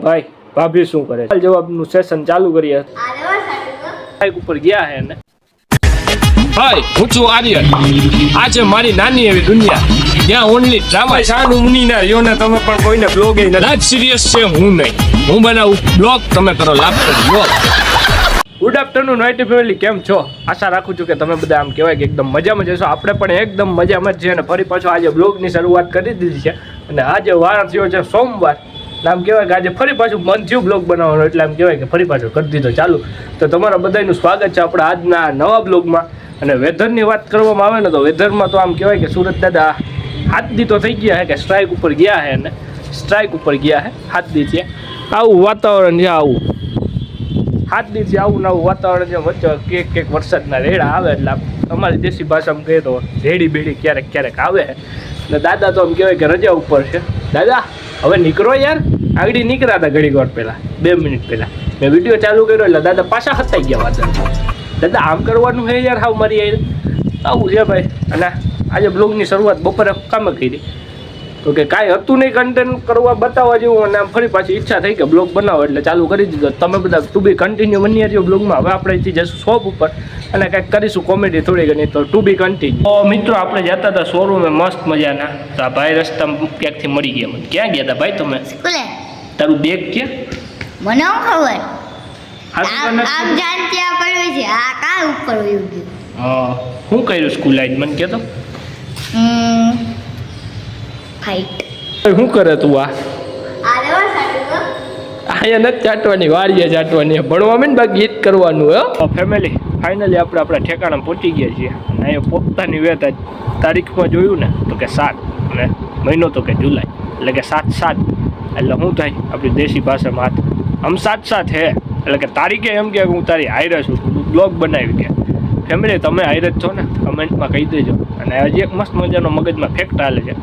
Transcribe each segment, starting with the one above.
ભાઈ ભાભી શું કરે છે જવાબનું સેશન ચાલુ કરીએ. બાઈક ઉપર ગયા હે ને હાય હું છું આર્યન. આ છે મારી નાની એવી દુનિયા જ્યાં ઓનલી ડ્રામા શાનુ મુની ના રહ્યો ને તમે પણ કોઈને બ્લોગ એ નથી સિરિયસ છે. હું નહીં, હું બનાવું બ્લોગ, તમે કરો laughter blog. Good afternoon વાઇટી family, કેમ છો? આશા રાખું છું કે તમે બધા આમ કહેવાય કે એકદમ મજામાં જશો. આપણે પણ એકદમ મજામાં જ છે અને ફરી પાછો આજે બ્લોગની શરૂઆત કરી દીધી છે અને આજે વાર થયો છે સોમવાર. આમ કહેવાય કે આજે ફરી પાછું મન થયું બ્લોગ બનાવવાનો એટલે આમ કહેવાય કે ફરી પાછું કરી દીધો ચાલુ. તો તમારા બધાનું સ્વાગત છે આપણા આજના નવા બ્લોગમાં. અને વેધરની વાત કરવામાં આવે ને તો વેધરમાં તો આમ કહેવાય કે સુરત દાદા હાથ દી તો થઈ ગયા છે કે સ્ટ્રાઇક ઉપર ગયા છે અને સ્ટ્રાઇક ઉપર ગયા છે હાથ દી છે. આવું વાતાવરણ છે, આવું હાથ દીથી આવું નવું વાતાવરણ છે. વચ્ચે કેક વરસાદના રેડા આવે એટલે અમારી દેશી ભાષામાં કહીએ તો રેડી બેડી ક્યારેક ક્યારેક આવે. અને દાદા તો આમ કહેવાય કે રજા ઉપર છે. દાદા હવે નીકળો યાર. આગળ નીકળ્યા હતા ઘડીક વાર પહેલાં, 2 મિનિટ પહેલાં મેં વિડીયો ચાલુ કર્યો એટલે દાદા પાછા હતાઈ ગયા વાદળ. દાદા આમ કરવાનું છે યાર, હાવ મારી યાર આવું છે ભાઈ. અને આજે બ્લોગની શરૂઆત બપોરે કામે કરી તો કે કાંઈ હતું નહીં કન્ટેન્ટ કરવા બતાવવા જેવું અને આમ ફરી પાછી ઈચ્છા થઈ કે બ્લોગ બનાવો એટલે ચાલુ કરી દીધો. તમે બધા ટુ બી કન્ટિન્યુ બની રહ્યો બ્લોગમાં. હવે આપણે અહીંથી જઈશું શોપ ઉપર અને કંઈક કરીશું કોમેડી થોડી ઘણી, તો ટુ બી કન્ટિન્યુ. તો મિત્રો આપણે જતા હતા શોરૂમે મસ્ત મજાના. તો આ ભાઈ રસ્તામાં ક્યાંકથી મળી ગયા મને. ક્યાં ગયા હતા ભાઈ તમે? તારું બેગ ક્યાં? મને ખબર આમ જાન ત્યાં પડ્યું છે. આ કા ઉપર વયું ગયું? હા, શું કર્યું સ્કૂલ આવીને મને કહેતો? ફાઈટ શું કરે તું? આ આલેવા સાટુ અહીંયા નથી ચાટવાની, વાડીએ ચાટવાની. ભણવામાં ને બાકી ગીત કરવાનું હે. ફેમિલી ફાઇનલી આપણે આપણા ઠેકાણે પહોંચી ગયા છીએ અને અહીંયા પોતાની વેત તારીખમાં જોયું ને તો કે 7 અને મહિનો તો કે જુલાઈ એટલે કે 7/7 એટલે શું થાય આપણી દેશી ભાષામાં આમ 7/7 હે એટલે કે તારીખે એમ કે હું તારી હાયર છું, બ્લોગ બનાવી કે. ફેમિલી તમે હાયર જ છો ને? કમેન્ટમાં કહી દેજો. અને હજી એક મસ્ત મજાનો મગજમાં ફેક્ટ હાલે છે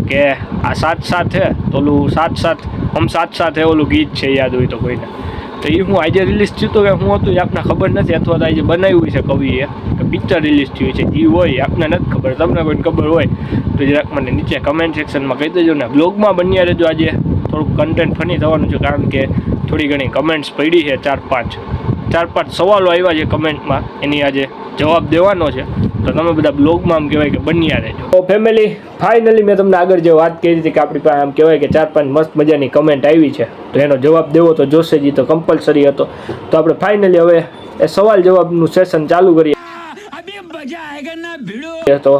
કે આ 7/7 છે તો ઓલું 7/7 હમ 7/7 હે ઓલું ગીત છે, યાદ હોય તો કોઈને. તો એ હું આજે રિલીઝ થયું તો કે હું હતું એ આપણને ખબર નથી, અથવા તો આજે બનાવ્યું છે કવિએ કે પિક્ચર રિલીઝ થયું છે જે હોય આપણને નથી ખબર. તમને કોઈને ખબર હોય તો જરાક મને નીચે કમેન્ટ સેક્શનમાં કહી દેજો. ને બ્લોગમાં બન્યા રહેજો. આજે થોડુંક કન્ટેન્ટ ફની થવાનું છે કારણ કે થોડી ઘણી કમેન્ટ્સ પડી છે. 4-5 સવાલો આવ્યા છે કમેન્ટમાં, એની આજે જવાબ દેવાનો છે. તો તમે બધા બ્લોગમાં આમ કહેવાય કે બન્યા રહેજો. તો ફેમિલી ફાઇનલી મેં તમને આગળ જે વાત કરી હતી કે આપણી પાસે આમ કહેવાય કે 4-5 મસ્ત મજાની કમેન્ટ આવી છે તો એનો જવાબ દેવો તો જોશે જ, તો કમ્પલસરી હતો. તો આપણે ફાઇનલી હવે એ સવાલ જવાબનું સેશન ચાલુ કરીએ. તો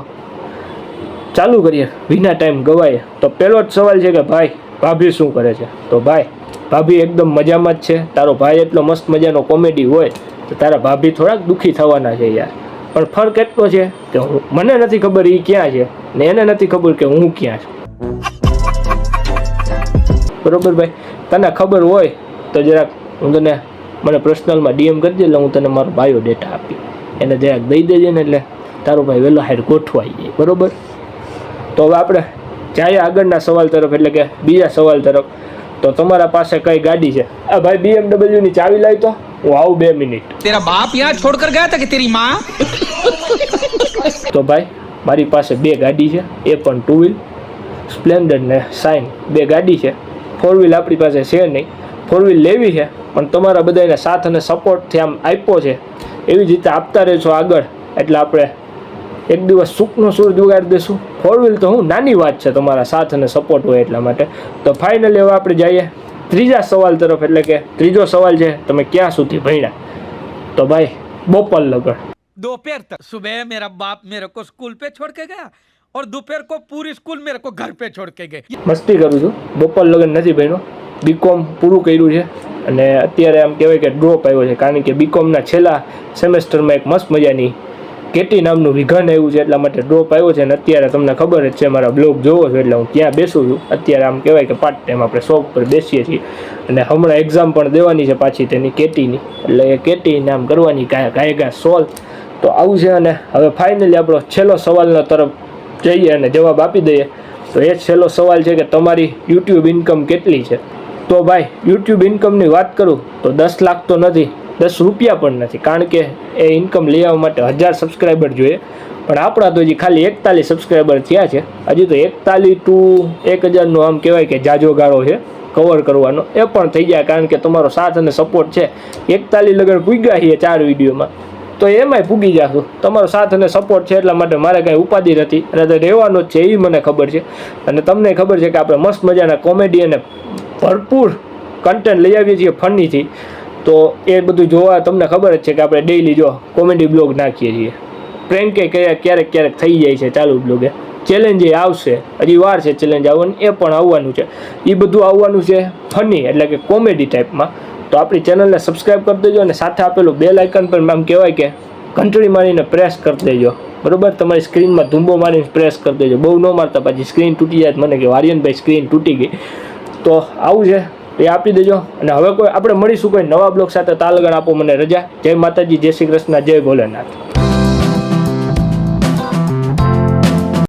ચાલુ કરીએ વિના ટાઈમ ગવાય. તો પહેલો જ સવાલ છે કે ભાઈ ભાભી શું કરે છે? તો ભાઈ ભાભી એકદમ મજામાં જ છે. તારો ભાઈ એટલો મસ્ત મજાનો કોમેડી હોય તો તારા ભાભી થોડાક દુઃખી થવાના છે યાર. પણ ફરક એટલો છે કે મને નથી ખબર એ ક્યાં છે ને એને નથી ખબર કે હું ક્યાં છું. બરોબર ભાઈ? તને ખબર હોય તો જરાક હું તને મને પર્સનલમાં DM કરી દે એટલે હું તને મારો બાયોડેટા આપી એને જરાક દઈ દેજે ને એટલે તારો ભાઈ વહેલો હાર ગોઠવાઈ જાય. બરોબર? તો હવે આપણે જાય આગળના સવાલ તરફ એટલે કે બીજા સવાલ તરફ. તો તમારા પાસે કઈ ગાડી છે? આ ભાઈ BMW ની ચાવી લાવી તો હું આવું 2 મિનિટ. તેરા બાપ યહાં છોડકર ગયા હતા કે તેરી માં? તો ભાઈ મારી પાસે 2 ગાડી છે, એ પણ 2 વ્હીલ સ્પ્લેન્ડર ને શાઇન 2 ગાડી છે. 4 વ્હીલ આપણી પાસે છે નહીં. 4 વ્હીલ લેવી છે પણ તમારા બધાના સાથ અને સપોર્ટથી આમ આપ્યો છે એવી જ રીતે આપતા રહેશો આગળ એટલે આપણે એક દિવસ સુખનો સૂરજ ઉગાડી દઈશું. 4 વ્હીલ તો હું નાની વાત છે, તમારા સાથ અને સપોર્ટ હોય એટલા માટે. તો ફાઇનલી હવે આપણે જઈએ ત્રીજા સવાલ તરફ એટલે કે ત્રીજો સવાલ છે તમે ક્યાં સુધી ભણ્યા? તો ભાઈ બોપલ લગન. दोपहर तक सुबह मेरा बाप मेरे को स्कूल पे छोड़ के गया और दोपहर को पूरी स्कूल मेरे को घर पे छोड़ के गए. મસ્તી કરું છું, બોપલ લગન નથી ભણ્યો. બીકોમ પૂરું કર્યું છે અને અત્યારે આમ કહેવાય કે ડ્રોપ આવ્યો છે કારણ કે બીકોમના છેલ્લા સેમેસ્ટરમાં એક મસ્ત મજાની કેટી નામનું વિઘન આવ્યું છે એટલા માટે ડ્રોપ આવ્યો છે. અને અત્યારે તમને ખબર જ છે મારા બ્લોગ જોવો છો એટલે હું ત્યાં બેસું છું. અત્યારે આમ કહેવાય કે પાર્ટ ટાઈમ આપણે શોપ પર બેસીએ છીએ અને હમણાં એક્ઝામ પણ દેવાની છે પાછી તેની કેટીની, એટલે એ કેટીને આમ કરવાની ગાયગા સોલ્વ. તો આવું છે. અને હવે ફાઇનલી આપણો છેલ્લો સવાલનો તરફ જઈએ અને જવાબ આપી દઈએ. તો એ છેલ્લો સવાલ છે કે તમારી યુટ્યુબ ઇન્કમ કેટલી છે? તો ભાઈ યુટ્યુબ ઇન્કમની વાત કરું તો 10 લાખ તો નથી, 10 રૂપિયા પણ નથી કારણ કે એ ઇન્કમ લઈ આવવા માટે 1000 સબસ્ક્રાઈબર જોઈએ. પણ આપણા તો હજી ખાલી 41 સબસ્ક્રાઈબર થયા છે. હજી તો 41 to 1000નો આમ કહેવાય કે જાજો ગાળો છે. કવર કરવાનો એ પણ થઈ જાય, કારણ કે તમારો સાથ અને સપોર્ટ છે. 41 લગન પૂગ્યા છીએ 4 વિડીયોમાં, તો એમાંય પૂગી જાશું. તમારો સાથ અને સપોર્ટ છે એટલા માટે મારે કાંઈ ઉપાધિ નથી, અને તે રહેવાનો જ છે એ મને ખબર છે. અને તમને ખબર છે કે આપણે મસ્ત મજાના કોમેડી અને ભરપૂર કન્ટેન્ટ લઈ આવીએ છીએ ફનીથી. તો એ બધું જોવા તમને ખબર જ છે કે આપણે ડેઈલી જો કોમેડી બ્લોગ નાખીએ છીએ. પ્રેન્કે ક્યારેક થઈ જાય છે ચાલુ બ્લોગે. ચેલેન્જ એ આવશે, હજી વાર છે ચેલેન્જ આવવાનું, એ પણ આવવાનું છે. એ બધું આવવાનું છે ફની એટલે કે કોમેડી ટાઈપમાં. તો આપણી ચેનલને સબસ્ક્રાઈબ કરી દેજો, અને સાથે આપેલું બેલ આઇકન પણ આમ કહેવાય કે ઘંટડી મારીને પ્રેસ કરી દેજો, બરાબર. તમારી સ્ક્રીનમાં ધૂંબો મારીને પ્રેસ કરી દેજો, બહુ ન મારતા પછી સ્ક્રીન તૂટી જાય. મને કે આર્યનભાઈ સ્ક્રીન તૂટી ગઈ. તો આવું છે એ આપી દેજો. અને હવે આપણે મળીશું કોઈ નવા બ્લોગ સાથે. તાલગણ આપો મને રજા. જય માતાજી, જય શ્રી કૃષ્ણ, જય ભોલેનાથ.